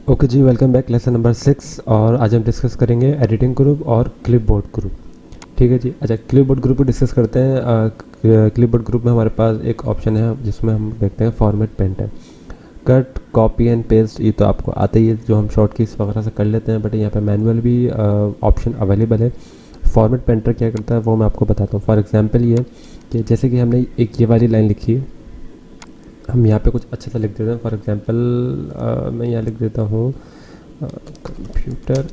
Okay जी, welcome back. Lesson number 6 और आज हम डिस्कस करेंगे एडिटिंग ग्रुप और क्लिपबोर्ड ग्रुप। ठीक है जी। अच्छा, क्लिपबोर्ड ग्रुप को डिस्कस करते हैं। क्लिपबोर्ड ग्रुप में हमारे पास एक ऑप्शन है जिसमें हम देखते हैं फॉर्मेट पेंट है। कट, कॉपी एंड पेस्ट ये तो आपको आता ही है, जो हम शॉर्ट कीज वगैरह से कर लेते हैं, बट यहाँ पे मैनुअल भी ऑप्शन अवेलेबल है। फॉर्मेट पेंटर क्या करता है वो मैं आपको बताता हूँ। फॉर एग्जांपल ये कि जैसे कि हमने एक ये वाली लाइन लिखी है, हम यहाँ पे कुछ अच्छा सा लिख देते हैं। फॉर एग्जांपल मैं यहाँ लिख देता हूँ कंप्यूटर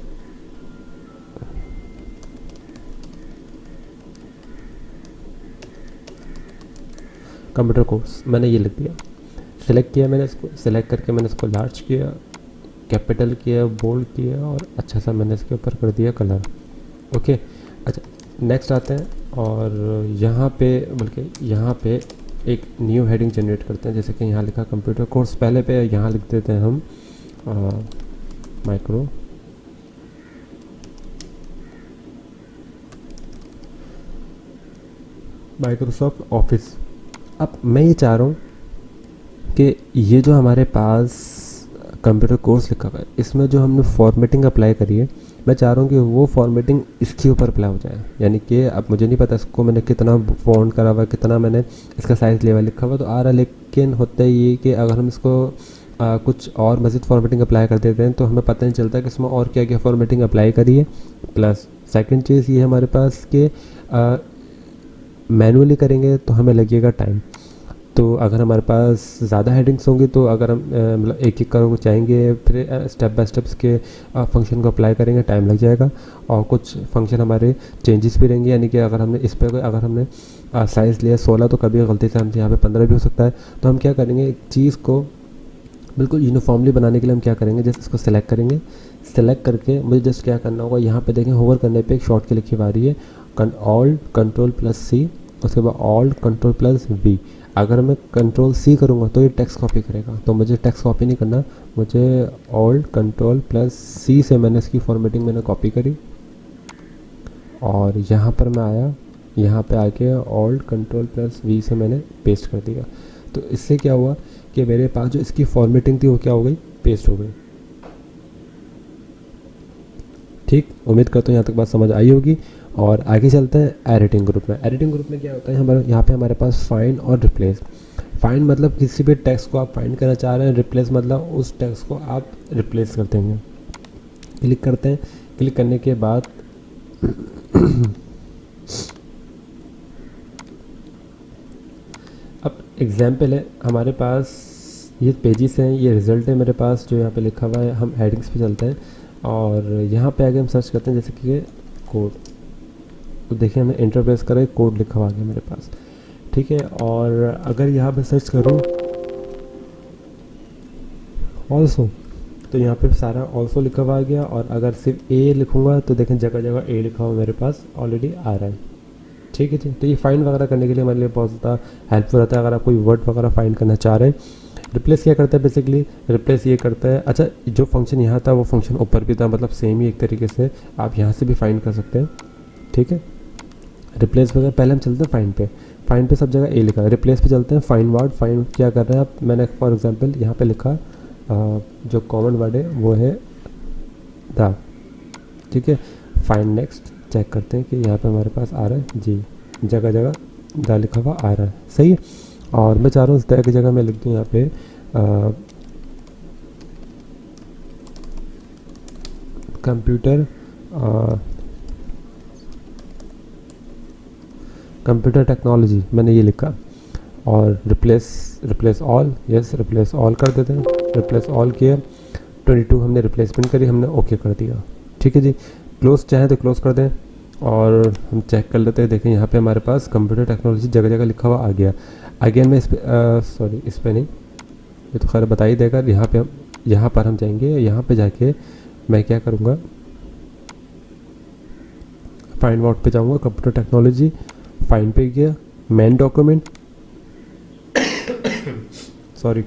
कंप्यूटर कोर्स, मैंने ये लिख दिया। सिलेक्ट किया मैंने इसको, सिलेक्ट करके मैंने इसको लार्ज किया, कैपिटल किया, बोल्ड किया और अच्छा सा मैंने इसके ऊपर कर दिया कलर। ओके। अच्छा, नेक्स्ट आते हैं और यहाँ पे बल्कि यहाँ पे एक न्यू हेडिंग जनरेट करते हैं। जैसे कि यहाँ लिखा कंप्यूटर कोर्स, पहले पे यहाँ लिख देते हैं हम माइक्रोसॉफ्ट ऑफिस। अब मैं ये चाह रहा हूँ कि ये जो हमारे पास कंप्यूटर कोर्स लिखा हुआ है, इसमें जो हमने फॉर्मेटिंग अप्लाई करी है, मैं चाह रहा हूँ कि वो फॉर्मेटिंग इसके ऊपर अप्लाई हो जाए। यानी कि अब मुझे नहीं पता इसको मैंने कितना फॉन्ट करा हुआ है, कितना मैंने इसका साइज़ लेवल लिखा हुआ तो आ रहा है, लेकिन होता है ये कि अगर हम इसको कुछ और मज़ीद फॉर्मेटिंग अप्लाई कर देते हैं तो हमें पता नहीं चलता कि इसमें और क्या क्या फॉर्मेटिंग अप्लाई करी है। प्लस सेकंड चीज़ ये हमारे पास कि मैनुअली करेंगे तो हमें लगेगा टाइम। तो अगर हमारे पास ज़्यादा हेडिंग्स होंगी तो अगर हम मतलब एक एक करोगे चाहेंगे, फिर स्टेप बाय स्टेप्स के फंक्शन को अप्लाई करेंगे, टाइम लग जाएगा। और कुछ फंक्शन हमारे चेंजेस भी रहेंगे, यानी कि अगर हमने इस पर अगर हमने साइज़ लिया 16 तो कभी गलती से हमसे यहाँ पे 15 भी हो सकता है। तो हम क्या करेंगे, एक चीज़ को बिल्कुल यूनिफॉर्मली बनाने के लिए हम क्या करेंगे, जस्ट इसको सेलेक्ट करेंगे। सेलेक्ट करके मुझे जस्ट क्या करना होगा, यहाँ पे देखें होवर करने पे एक शॉर्ट की लिखी आ रही है ऑल्ट कंट्रोल प्लस सी, उसके बाद ऑल्ट कंट्रोल प्लस वी। अगर मैं कंट्रोल सी करूँगा तो ये टेक्स्ट कॉपी करेगा, तो मुझे टेक्स्ट कॉपी नहीं करना, मुझे ऑल्ट कंट्रोल प्लस सी से मैंने इसकी फॉर्मेटिंग मैंने कॉपी करी और यहाँ पर मैं आया, यहाँ पे आके ऑल्ट कंट्रोल प्लस वी से मैंने पेस्ट कर दिया। तो इससे क्या हुआ कि मेरे पास जो इसकी फॉर्मेटिंग थी वो क्या हो गई, पेस्ट हो गई। ठीक, उम्मीद करता हूँ यहाँ तक बात समझ आई होगी। और आगे चलते हैं एडिटिंग ग्रुप में। एडिटिंग ग्रुप में क्या होता है, हमारे यहाँ पे हमारे पास फाइंड और रिप्लेस। फाइंड मतलब किसी भी टेक्स्ट को आप फाइंड करना चाह रहे हैं, रिप्लेस मतलब उस टेक्स्ट को आप रिप्लेस कर देंगे। क्लिक करते हैं, क्लिक करने के बाद अब एग्जाम्पल है हमारे पास, ये पेजेस हैं, ये रिज़ल्ट है मेरे पास जो यहाँ पे लिखा हुआ है। हम हेडिंग्स पे चलते हैं और यहाँ पे आगे हम सर्च करते हैं, जैसे कि कोड। तो देखिए हमने इंटरप्रेस करा, कोड लिखा हुआ आ गया मेरे पास। ठीक है, और अगर यहाँ पे सर्च करूँ ऑल्सो तो यहाँ पे सारा ऑल्सो लिखा हुआ आ गया। और अगर सिर्फ ए लिखूँगा तो देखें जगह जगह ए लिखा हुआ मेरे पास ऑलरेडी आ रहा है। ठीक है जी। तो ये फाइंड वगैरह करने के लिए हमारे लिए बहुत ज़्यादा हेल्पफुल रहता है अगर आप कोई वर्ड वगैरह फाइंड करना चाह रहे हैं। रिप्लेस क्या करता है, बेसिकली रिप्लेस ये करता है, अच्छा जो फंक्शन यहाँ था वो फंक्शन ऊपर भी था, मतलब सेम ही एक तरीके से आप यहाँ से भी फाइंड कर सकते हैं। ठीक है, रिप्लेस वगैरह पहले हम चलते हैं फाइंड पे। फाइंड पे सब जगह ए लिखा है, रिप्लेस पे चलते हैं फाइंड वर्ड। फाइंड क्या कर रहे हैं आप, मैंने फॉर एग्जांपल यहाँ पे लिखा जो कॉमन वर्ड है वो है द। ठीक है, फाइंड नेक्स्ट, चेक करते हैं कि यहाँ पे हमारे पास आ रहा है जी, जगह जगह द लिखा हुआ आ रहा है। सही है। और मैं चाह रहा हूँ इस तरह की जगह मैं लिख दूँ यहाँ पे कंप्यूटर कंप्यूटर टेक्नोलॉजी, मैंने ये लिखा। और replace all, yes replace all कर देते हैं। रिप्लेस ऑल किया, 22 हमने रिप्लेसमेंट करी, हमने ओके कर दिया। ठीक है जी। क्लोज चाहे तो क्लोज कर दें और हम चेक कर लेते हैं। देखें यहाँ पे हमारे पास कंप्यूटर टेक्नोलॉजी जगह जगह लिखा हुआ आ गया। अगेन मैं इस पर सॉरी इस पर नहीं, ये तो खैर बता ही देगा। यहाँ पर हम जाएंगे, यहाँ पे जाके मैं क्या करूँगा, फाइंड वर्ड पे जाऊँगा, कंप्यूटर टेक्नोलॉजी, फाइंड पे गया, मेन डॉक्यूमेंट सॉरी।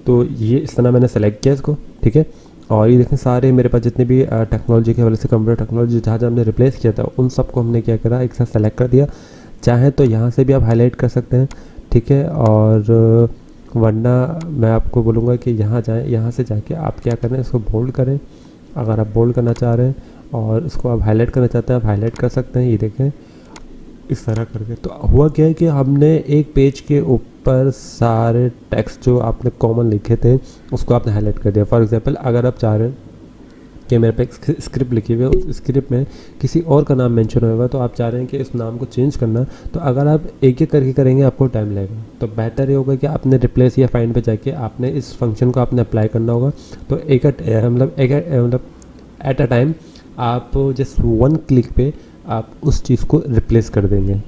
तो ये इस तरह मैंने सेलेक्ट किया इसको। ठीक है, और ये देखें सारे मेरे पास जितने भी टेक्नोलॉजी के हवाले से कंप्यूटर टेक्नोलॉजी जहाँ जहाँ हमने रिप्लेस किया था उन सबको हमने क्या करा, एक साथ सेलेक्ट कर दिया। चाहे तो यहाँ से भी आप हाईलाइट कर सकते हैं। ठीक है, और वरना मैं आपको बोलूँगा कि यहाँ जाएँ, यहाँ से जाके आप क्या करें, इसको बोल्ड करें। अगर आप बोल्ड करना चाह रहे हैं और इसको आप हाईलाइट करना चाहते हैं, आप हाईलाइट कर सकते हैं। ये देखें इस तरह करके। तो हुआ क्या है कि हमने एक पेज के ऊपर सारे टेक्स्ट जो आपने कॉमन लिखे थे उसको आपने हाईलाइट कर दिया। फॉर एग्जांपल अगर आप चाह रहे हैं कि मेरे पे एक स्क्रिप्ट लिखी हुई है, उस स्क्रिप्ट में किसी और का नाम मेंशन होगा, तो आप चाह रहे हैं कि इस नाम को चेंज करना, तो अगर आप एक एक करके करेंगे आपको टाइम लगेगा। तो बेटर ये होगा कि आपने रिप्लेस या फाइंड पे जाके आपने इस फंक्शन को आपने अप्लाई करना होगा। तो मतलब एट अ टाइम आप जस्ट वन क्लिक पे आप उस चीज़ को रिप्लेस कर देंगे।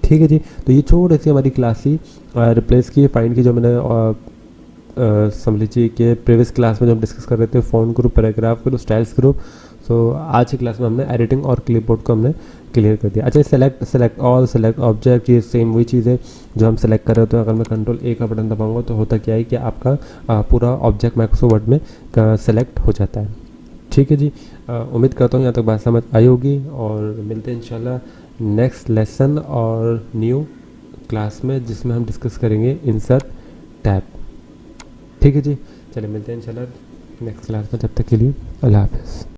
ठीक है जी। तो ये छोटी सी हमारी क्लास थी रिप्लेस की, फाइंड की, जो मैंने समझ लीजिए कि प्रीवियस क्लास में जो हम डिस्कस कर रहे थे font group, paragraph group, styles group. So आज की क्लास में हमने एडिटिंग और क्लिपबोर्ड को हमने क्लियर कर दिया। अच्छा, सेलेक्ट ऑल, सेलेक्ट ऑब्जेक्ट, ये सेम वही चीज़ है जो हम सेलेक्ट कर रहे होते हैं। अगर मैं कंट्रोल ए का बटन दबाऊंगा तो होता क्या है कि आपका पूरा ऑब्जेक्ट माइक्रोसॉफ्ट वर्ड में सेलेक्ट हो जाता है। ठीक है जी। उम्मीद करता हूँ यहाँ तक बात समझ आई होगी, और मिलते हैं इंशाल्लाह नेक्स्ट लेसन और न्यू क्लास में, जिसमें हम डिस्कस करेंगे इंसर्ट टैब। ठीक है जी। चलिए मिलते हैं इंशाल्लाह नेक्स्ट क्लास में, तब तक के लिए अल्लाह हाफ़िज़।